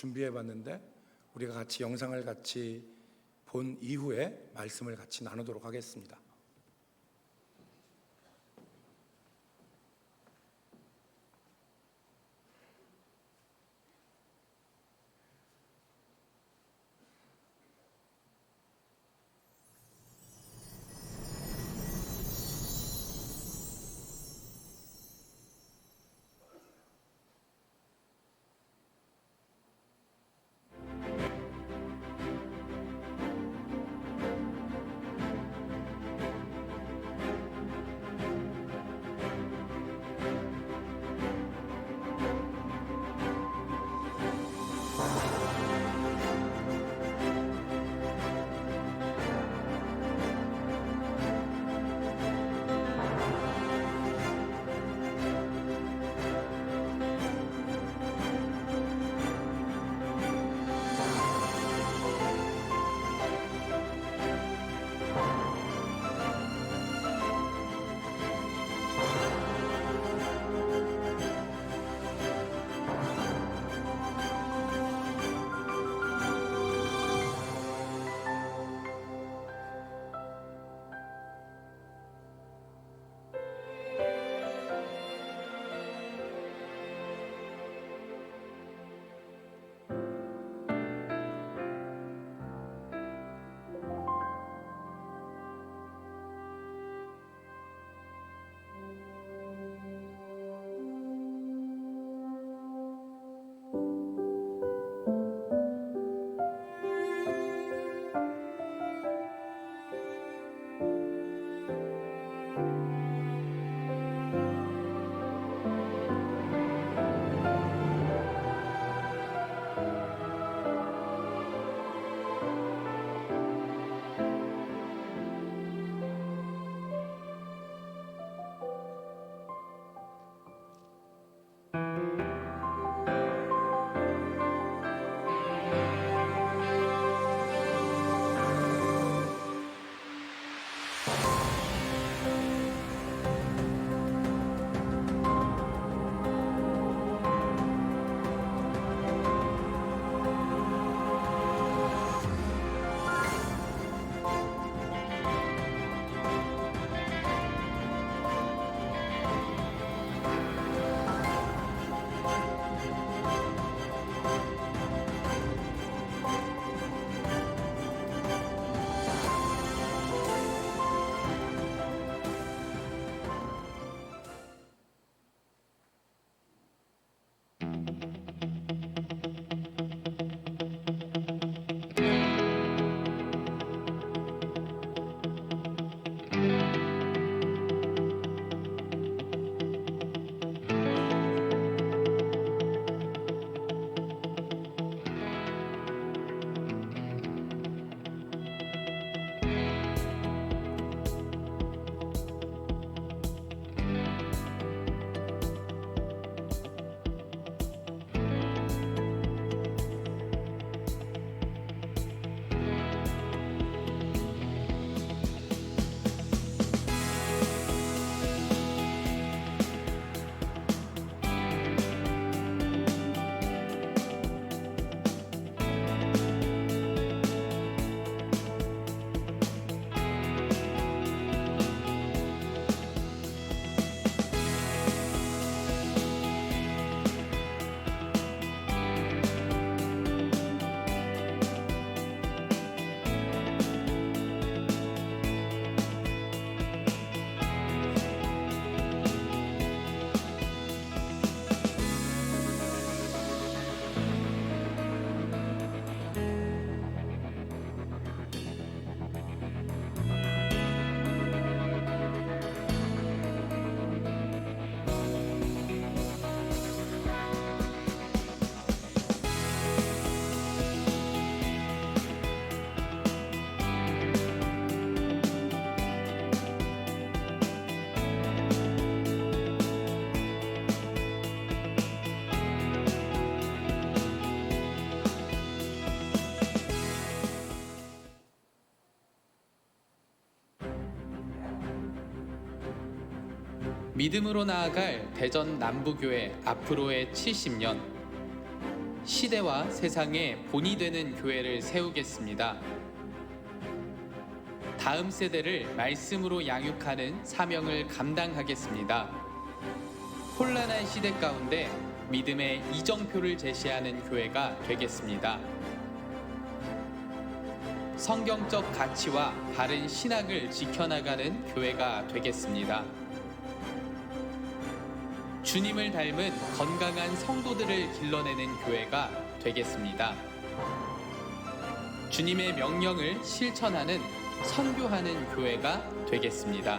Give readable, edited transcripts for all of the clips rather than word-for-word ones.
준비해 봤는데 우리가 같이 영상을 같이 본 이후에 말씀을 같이 나누도록 하겠습니다. 믿음으로 나아갈 대전 남부교회 앞으로의 70년 시대와 세상의 본이 되는 교회를 세우겠습니다. 다음 세대를 말씀으로 양육하는 사명을 감당하겠습니다. 혼란한 시대 가운데 믿음의 이정표를 제시하는 교회가 되겠습니다. 성경적 가치와 바른 신학을 지켜나가는 교회가 되겠습니다. 주님을 닮은 건강한 성도들을 길러내는 교회가 되겠습니다. 주님의 명령을 실천하는 선교하는 교회가 되겠습니다.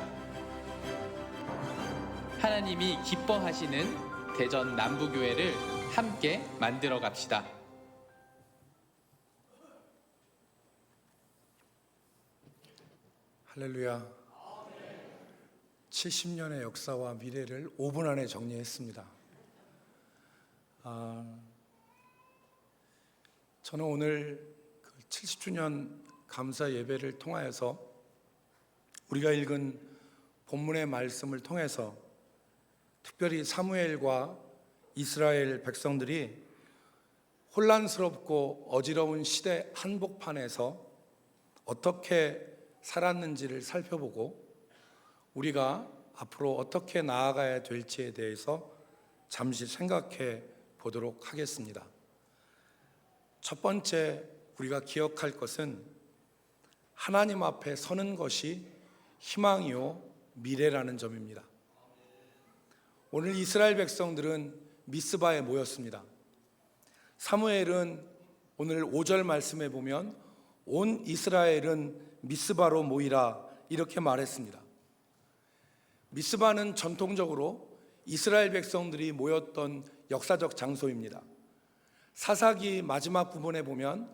하나님이 기뻐하시는 대전 남부교회를 함께 만들어 갑시다. 할렐루야. 70년의 역사와 미래를 5분 안에 정리했습니다. 저는 오늘 70주년 감사 예배를 통하여서 우리가 읽은 본문의 말씀을 통해서 특별히 사무엘과 이스라엘 백성들이 혼란스럽고 어지러운 시대 한복판에서 어떻게 살았는지를 살펴보고 우리가 앞으로 어떻게 나아가야 될지에 대해서 잠시 생각해 보도록 하겠습니다. 첫 번째 우리가 기억할 것은 하나님 앞에 서는 것이 희망이요 미래라는 점입니다. 오늘 이스라엘 백성들은 미스바에 모였습니다. 사무엘은 오늘 5절 말씀에 보면 온 이스라엘은 미스바로 모이라 이렇게 말했습니다. 미스바는 전통적으로 이스라엘 백성들이 모였던 역사적 장소입니다. 사사기 마지막 부분에 보면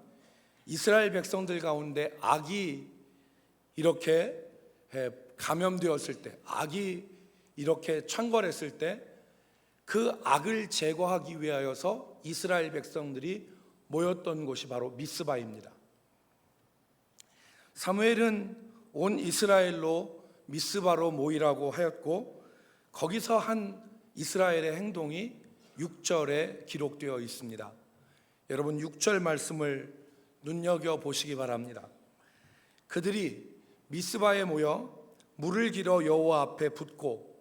이스라엘 백성들 가운데 악이 이렇게 감염되었을 때, 악이 이렇게 창궐했을 때 그 악을 제거하기 위하여서 이스라엘 백성들이 모였던 곳이 바로 미스바입니다. 사무엘은 온 이스라엘로 미스바로 모이라고 하였고 거기서 한 이스라엘의 행동이 6절에 기록되어 있습니다. 여러분 6절 말씀을 눈여겨보시기 바랍니다. 그들이 미스바에 모여 물을 길어 여호와 앞에 붓고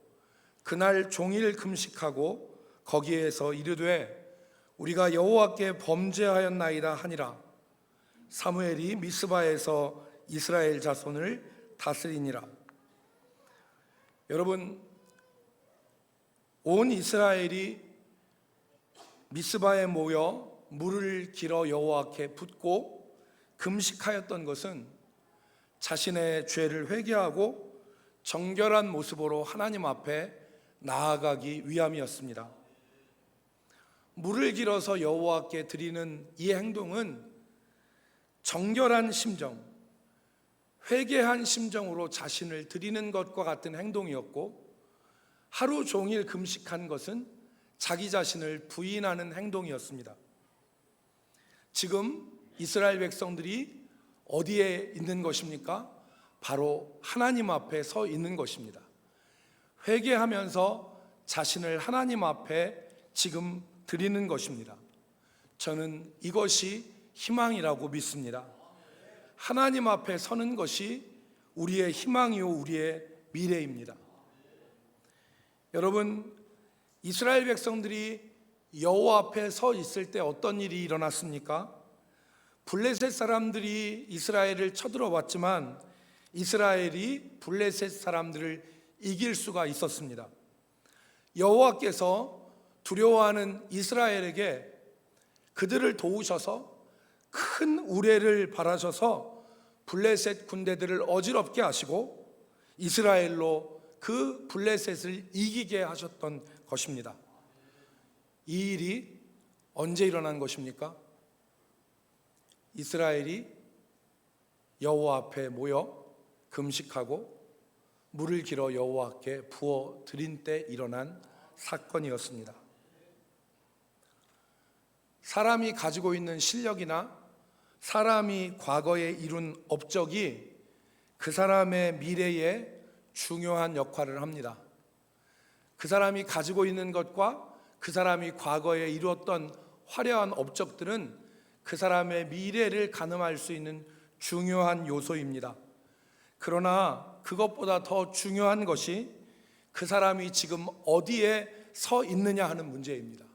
그날 종일 금식하고 거기에서 이르되 우리가 여호와께 범죄하였나이다 하니라. 사무엘이 미스바에서 이스라엘 자손을 다스리니라. 여러분 온 이스라엘이 미스바에 모여 물을 길어 여호와께 붓고 금식하였던 것은 자신의 죄를 회개하고 정결한 모습으로 하나님 앞에 나아가기 위함이었습니다. 물을 길어서 여호와께 드리는 이 행동은 정결한 심정, 회개한 심정으로 자신을 드리는 것과 같은 행동이었고 하루 종일 금식한 것은 자기 자신을 부인하는 행동이었습니다. 지금 이스라엘 백성들이 어디에 있는 것입니까? 바로 하나님 앞에 서 있는 것입니다. 회개하면서 자신을 하나님 앞에 지금 드리는 것입니다. 저는 이것이 희망이라고 믿습니다. 하나님 앞에 서는 것이 우리의 희망이요 우리의 미래입니다. 여러분 이스라엘 백성들이 여호와 앞에 서 있을 때 어떤 일이 일어났습니까? 블레셋 사람들이 이스라엘을 쳐들어왔지만 이스라엘이 블레셋 사람들을 이길 수가 있었습니다. 여호와께서 두려워하는 이스라엘에게 그들을 도우셔서 큰 우레를 바라셔서 블레셋 군대들을 어지럽게 하시고 이스라엘로 그 블레셋을 이기게 하셨던 것입니다. 이 일이 언제 일어난 것입니까? 이스라엘이 여호와 앞에 모여 금식하고 물을 길어 여호와께 부어 드린 때 일어난 사건이었습니다. 사람이 가지고 있는 실력이나 사람이 과거에 이룬 업적이 그 사람의 미래에 중요한 역할을 합니다. 그 사람이 가지고 있는 것과 그 사람이 과거에 이루었던 화려한 업적들은 그 사람의 미래를 가늠할 수 있는 중요한 요소입니다. 그러나 그것보다 더 중요한 것이 그 사람이 지금 어디에 서 있느냐 하는 문제입니다.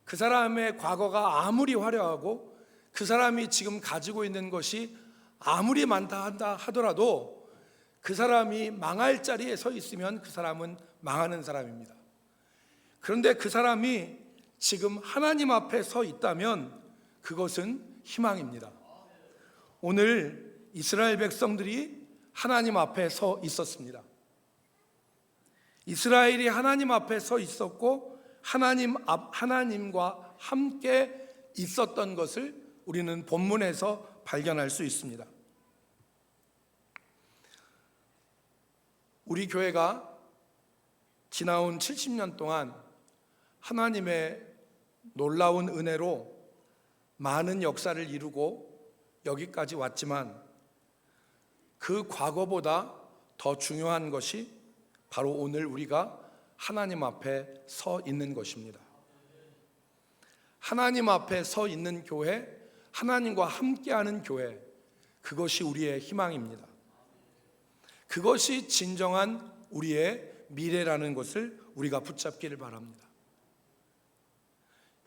그 사람의 과거가 아무리 화려하고 그 사람이 지금 가지고 있는 것이 아무리 많다 한다 하더라도 그 사람이 망할 자리에 서 있으면 그 사람은 망하는 사람입니다. 그런데 그 사람이 지금 하나님 앞에 서 있다면 그것은 희망입니다. 오늘 이스라엘 백성들이 하나님 앞에 서 있었습니다. 이스라엘이 하나님 앞에 서 있었고 하나님과 함께 있었던 것을 우리는 본문에서 발견할 수 있습니다. 우리 교회가 지나온 70년 동안 하나님의 놀라운 은혜로 많은 역사를 이루고 여기까지 왔지만 그 과거보다 더 중요한 것이 바로 오늘 우리가 하나님 앞에 서 있는 것입니다. 하나님 앞에 서 있는 교회, 하나님과 함께하는 교회, 그것이 우리의 희망입니다. 그것이 진정한 우리의 미래라는 것을 우리가 붙잡기를 바랍니다.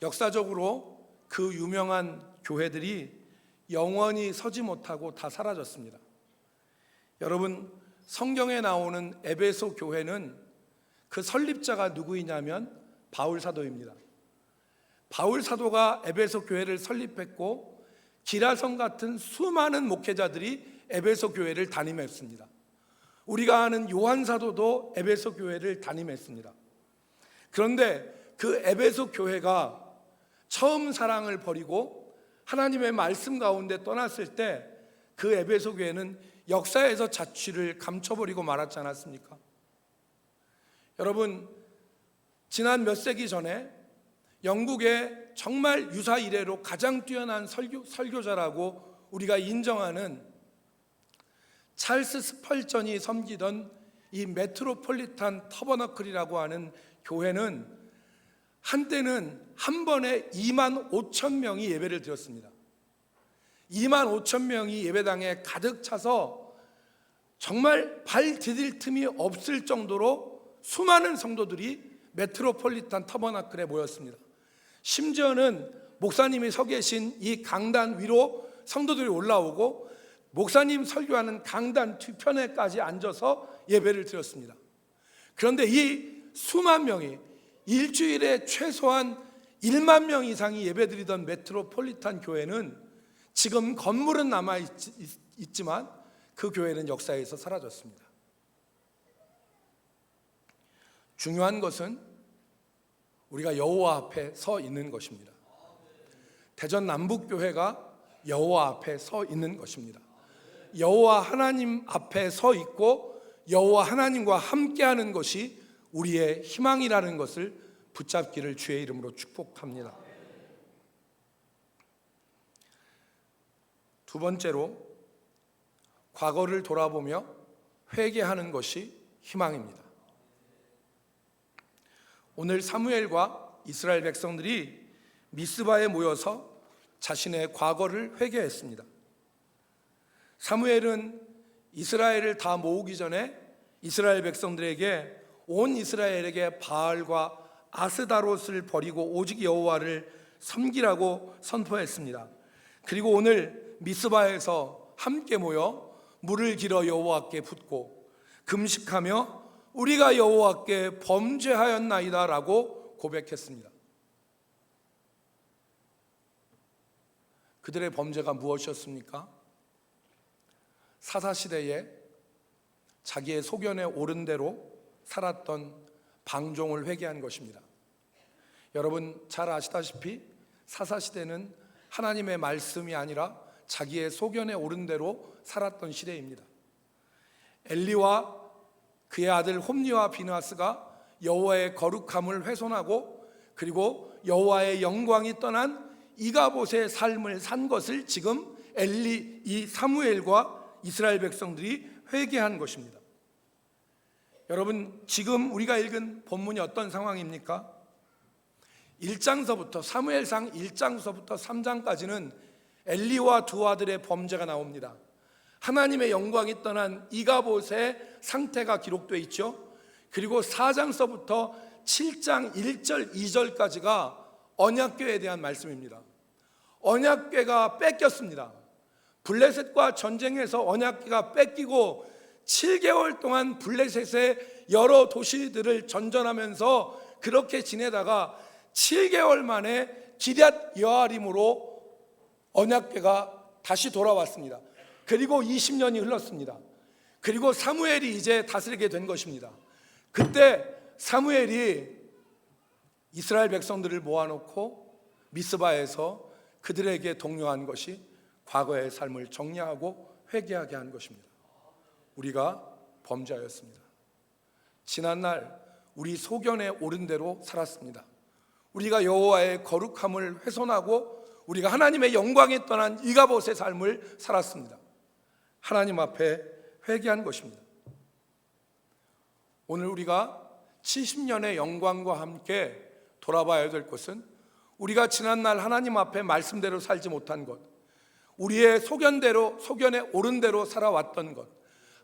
역사적으로 그 유명한 교회들이 영원히 서지 못하고 다 사라졌습니다. 여러분, 성경에 나오는 에베소 교회는 그 설립자가 누구이냐면 바울 사도입니다. 바울 사도가 에베소 교회를 설립했고 기라성 같은 수많은 목회자들이 에베소 교회를 담임했습니다. 우리가 아는 요한 사도도 에베소 교회를 담임했습니다. 그런데 그 에베소 교회가 처음 사랑을 버리고 하나님의 말씀 가운데 떠났을 때 그 에베소 교회는 역사에서 자취를 감춰버리고 말았지 않았습니까? 여러분, 지난 몇 세기 전에 영국의 정말 유사 이래로 가장 뛰어난 설교자라고 우리가 인정하는 찰스 스펄전이 섬기던 이 메트로폴리탄 터버너클이라고 하는 교회는 한때는 한 번에 2만 5천 명이 예배를 드렸습니다. 2만 5천 명이 예배당에 가득 차서 정말 발 디딜 틈이 없을 정도로 수많은 성도들이 메트로폴리탄 터버너클에 모였습니다. 심지어는 목사님이 서 계신 이 강단 위로 성도들이 올라오고 목사님 설교하는 강단 뒤편에까지 앉아서 예배를 드렸습니다. 그런데 이 수만 명이 일주일에 최소한 1만 명 이상이 예배드리던 메트로폴리탄 교회는 지금 건물은 남아있지만 그 교회는 역사에서 사라졌습니다. 중요한 것은 우리가 여호와 앞에 서 있는 것입니다. 대전 남북교회가 여호와 앞에 서 있는 것입니다. 여호와 하나님 앞에 서 있고 여호와 하나님과 함께하는 것이 우리의 희망이라는 것을 붙잡기를 주의 이름으로 축복합니다. 두 번째로 과거를 돌아보며 회개하는 것이 희망입니다. 오늘 사무엘과 이스라엘 백성들이 미스바에 모여서 자신의 과거를 회개했습니다. 사무엘은 이스라엘을 다 모으기 전에 이스라엘 백성들에게 온 이스라엘에게 바알과 아스다롯을 버리고 오직 여호와를 섬기라고 선포했습니다. 그리고 오늘 미스바에서 함께 모여 물을 길어 여호와께 붓고 금식하며 우리가 여호와께 범죄하였나이다 라고 고백했습니다. 그들의 범죄가 무엇이었습니까? 사사시대에 자기의 소견에 옳은 대로 살았던 방종을 회개한 것입니다. 여러분 잘 아시다시피 사사시대는 하나님의 말씀이 아니라 자기의 소견에 옳은 대로 살았던 시대입니다. 엘리와 그의 아들 홈리와 비느하스가 여호와의 거룩함을 훼손하고 그리고 여호와의 영광이 떠난 이가봇의 삶을 산 것을 지금 엘리, 이 사무엘과 이스라엘 백성들이 회개한 것입니다. 여러분 지금 우리가 읽은 본문이 어떤 상황입니까? 1장서부터 사무엘상 1장서부터 3장까지는 엘리와 두 아들의 범죄가 나옵니다. 하나님의 영광이 떠난 이가봇의 상태가 기록되어 있죠. 그리고 4장서부터 7장 1절 2절까지가 언약궤에 대한 말씀입니다. 언약궤가 뺏겼습니다. 블레셋과 전쟁에서 언약궤가 뺏기고 7개월 동안 블레셋의 여러 도시들을 전전하면서 그렇게 지내다가 7개월 만에 기럇 여아림으로 언약궤가 다시 돌아왔습니다. 그리고 20년이 흘렀습니다. 그리고 사무엘이 이제 다스리게 된 것입니다. 그때 사무엘이 이스라엘 백성들을 모아놓고 미스바에서 그들에게 독려한 것이 과거의 삶을 정리하고 회개하게 한 것입니다. 우리가 범죄하였습니다. 지난날 우리 소견에 오른 대로 살았습니다. 우리가 여호와의 거룩함을 훼손하고 우리가 하나님의 영광에 떠난 이가봇의 삶을 살았습니다. 하나님 앞에 회개한 것입니다. 오늘 우리가 70년의 영광과 함께 돌아봐야 될 것은 우리가 지난날 하나님 앞에 말씀대로 살지 못한 것, 우리의 소견에 오른 대로 살아왔던 것,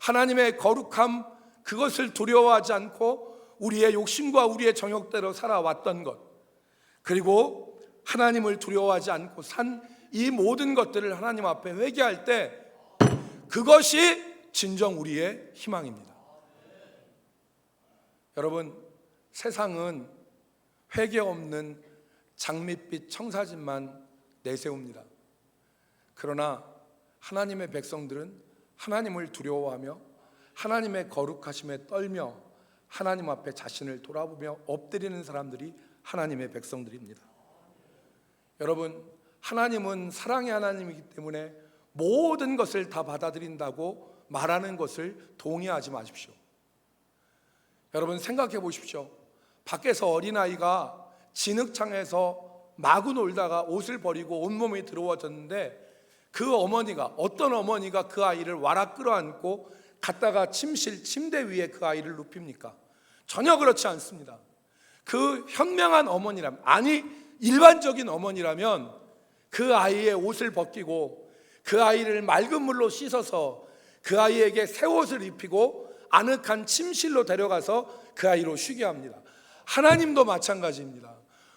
하나님의 거룩함 그것을 두려워하지 않고 우리의 욕심과 우리의 정욕대로 살아왔던 것, 그리고 하나님을 두려워하지 않고 산 이 모든 것들을 하나님 앞에 회개할 때 그것이 진정 우리의 희망입니다. 여러분, 세상은 회개 없는 장밋빛 청사진만 내세웁니다. 그러나 하나님의 백성들은 하나님을 두려워하며 하나님의 거룩하심에 떨며 하나님 앞에 자신을 돌아보며 엎드리는 사람들이 하나님의 백성들입니다. 여러분, 하나님은 사랑의 하나님이기 때문에 모든 것을 다 받아들인다고 말하는 것을 동의하지 마십시오. 여러분, 생각해 보십시오. 밖에서 어린아이가 진흙창에서 마구 놀다가 옷을 버리고 온몸이 더러워졌는데 그 어머니가, 어떤 어머니가 그 아이를 와락 끌어안고 갔다가 침대 위에 그 아이를 눕힙니까? 전혀 그렇지 않습니다. 그 현명한 어머니라면, 아니 일반적인 어머니라면 그 아이의 옷을 벗기고 그 아이를 맑은 물로 씻어서 그 아이에게 새 옷을 입히고 아늑한 침실로 데려가서 그 아이로 쉬게 합니다. 하나님도 마찬가지입니다.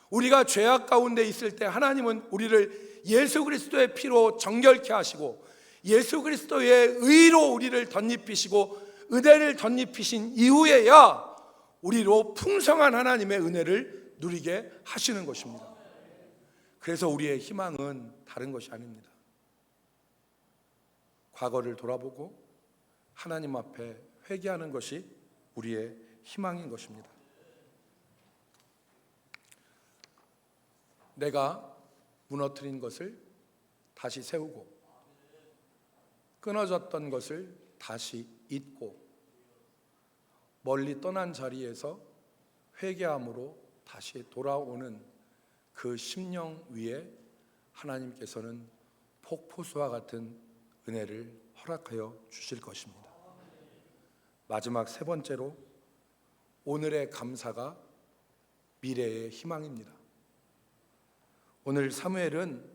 우리가 죄악 가운데 있을 때 하나님은 우리를 예수 그리스도의 피로 정결케 하시고 예수 그리스도의 의로 우리를 덧입히시고 은혜를 덧입히신 이후에야 우리로 풍성한 하나님의 은혜를 누리게 하시는 것입니다. 그래서 우리의 희망은 다른 것이 아닙니다. 과거를 돌아보고 하나님 앞에 회개하는 것이 우리의 희망인 것입니다. 내가 무너뜨린 것을 다시 세우고 끊어졌던 것을 다시 잊고 멀리 떠난 자리에서 회개함으로 다시 돌아오는 그 심령 위에 하나님께서는 폭포수와 같은 은혜를 허락하여 주실 것입니다. 마지막 세 번째로, 오늘의 감사가 미래의 희망입니다. 오늘 사무엘은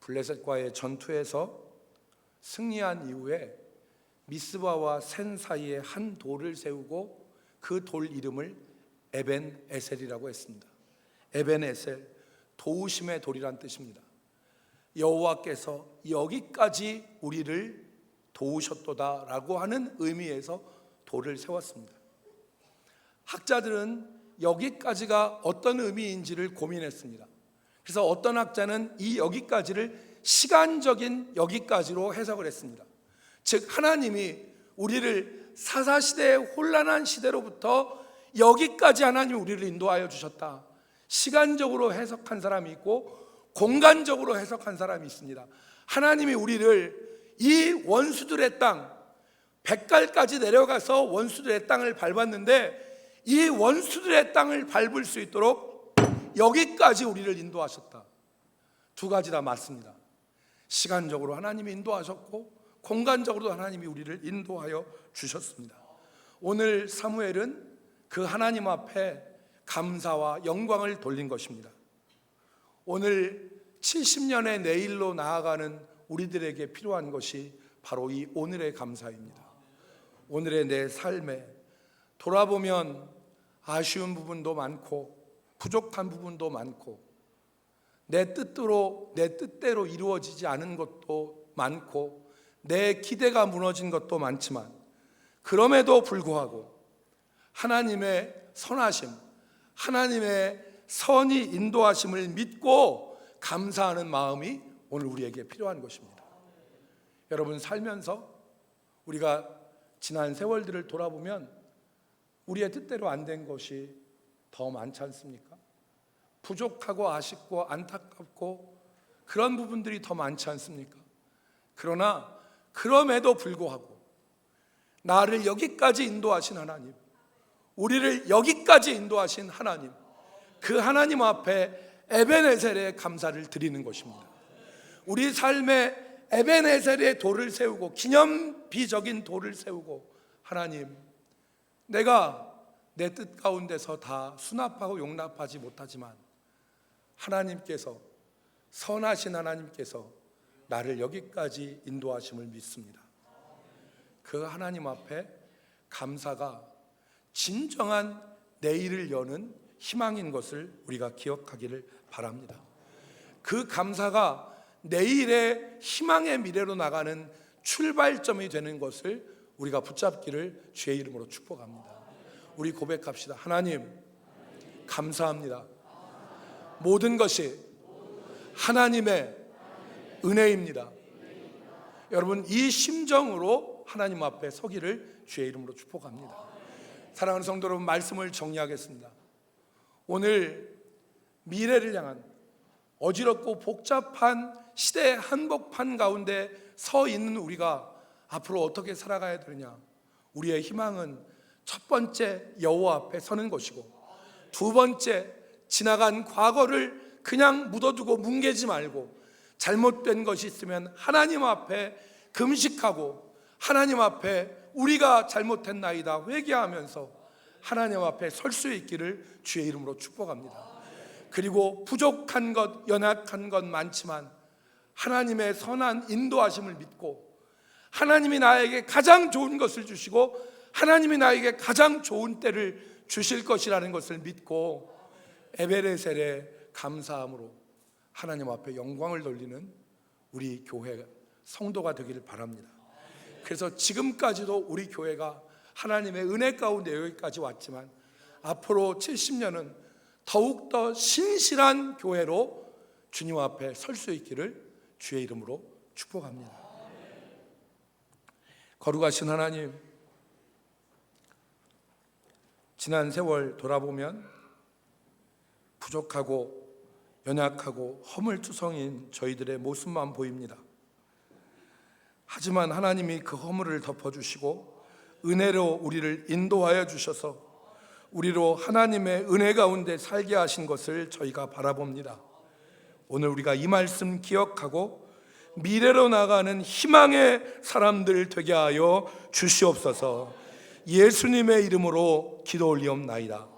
블레셋과의 전투에서 승리한 이후에 미스바와 센 사이에 한 돌을 세우고 그 돌 이름을 에벤 에셀이라고 했습니다. 에벤 에셀, 도우심의 돌이란 뜻입니다. 여호와께서 여기까지 우리를 도우셨도다라고 하는 의미에서 돌을 세웠습니다. 학자들은 여기까지가 어떤 의미인지를 고민했습니다. 그래서 어떤 학자는 이 여기까지를 시간적인 여기까지로 해석을 했습니다. 즉, 하나님이 우리를 사사시대의 혼란한 시대로부터 여기까지 하나님이 우리를 인도하여 주셨다. 시간적으로 해석한 사람이 있고 공간적으로 해석한 사람이 있습니다. 하나님이 우리를 이 원수들의 땅, 백갈까지 내려가서 원수들의 땅을 밟았는데 이 원수들의 땅을 밟을 수 있도록 여기까지 우리를 인도하셨다. 두 가지 다 맞습니다. 시간적으로 하나님이 인도하셨고 공간적으로도 하나님이 우리를 인도하여 주셨습니다. 오늘 사무엘은 그 하나님 앞에 감사와 영광을 돌린 것입니다. 오늘 70년의 내일로 나아가는 우리들에게 필요한 것이 바로 이 오늘의 감사입니다. 오늘의 내 삶에 돌아보면 아쉬운 부분도 많고 부족한 부분도 많고 내 뜻대로 이루어지지 않은 것도 많고 내 기대가 무너진 것도 많지만 그럼에도 불구하고 하나님의 선하심, 하나님의 선이 인도하심을 믿고 감사하는 마음이 오늘 우리에게 필요한 것입니다. 여러분, 살면서 우리가 지난 세월들을 돌아보면 우리의 뜻대로 안 된 것이 더 많지 않습니까? 부족하고 아쉽고 안타깝고 그런 부분들이 더 많지 않습니까? 그러나 그럼에도 불구하고 나를 여기까지 인도하신 하나님, 우리를 여기까지 인도하신 하나님, 그 하나님 앞에 에베네셀의 감사를 드리는 것입니다. 우리 삶에 에베네셀의 돌을 세우고 기념비적인 돌을 세우고, 하나님, 내가 내 뜻 가운데서 다 수납하고 용납하지 못하지만 하나님께서, 선하신 하나님께서 나를 여기까지 인도하심을 믿습니다. 그 하나님 앞에 감사가 진정한 내일을 여는 희망인 것을 우리가 기억하기를 바랍니다. 그 감사가 내일의 희망의 미래로 나가는 출발점이 되는 것을 우리가 붙잡기를 주의 이름으로 축복합니다. 우리 고백합시다. 하나님, 감사합니다. 모든 것이 하나님의 은혜입니다. 여러분, 이 심정으로 하나님 앞에 서기를 주의 이름으로 축복합니다. 사랑하는 성도 여러분, 말씀을 정리하겠습니다. 오늘 미래를 향한 어지럽고 복잡한 시대의 한복판 가운데 서 있는 우리가 앞으로 어떻게 살아가야 되느냐? 우리의 희망은 첫 번째 여호와 앞에 서는 것이고, 두 번째 지나간 과거를 그냥 묻어두고 뭉개지 말고 잘못된 것이 있으면 하나님 앞에 금식하고 하나님 앞에 우리가 잘못했나이다 회개하면서 하나님 앞에 설 수 있기를 주의 이름으로 축복합니다. 그리고 부족한 것, 연약한 것 많지만 하나님의 선한 인도하심을 믿고 하나님이 나에게 가장 좋은 것을 주시고 하나님이 나에게 가장 좋은 때를 주실 것이라는 것을 믿고 에베레셀의 감사함으로 하나님 앞에 영광을 돌리는 우리 교회 성도가 되기를 바랍니다. 그래서 지금까지도 우리 교회가 하나님의 은혜 가운데 여기까지 왔지만 앞으로 70년은 더욱더 신실한 교회로 주님 앞에 설 수 있기를 주의 이름으로 축복합니다. 거룩하신 하나님, 지난 세월 돌아보면 부족하고 연약하고 허물투성인 저희들의 모습만 보입니다. 하지만 하나님이 그 허물을 덮어주시고 은혜로 우리를 인도하여 주셔서 우리로 하나님의 은혜 가운데 살게 하신 것을 저희가 바라봅니다. 오늘 우리가 이 말씀 기억하고 미래로 나가는 희망의 사람들 되게 하여 주시옵소서. 예수님의 이름으로 기도 올리옵나이다.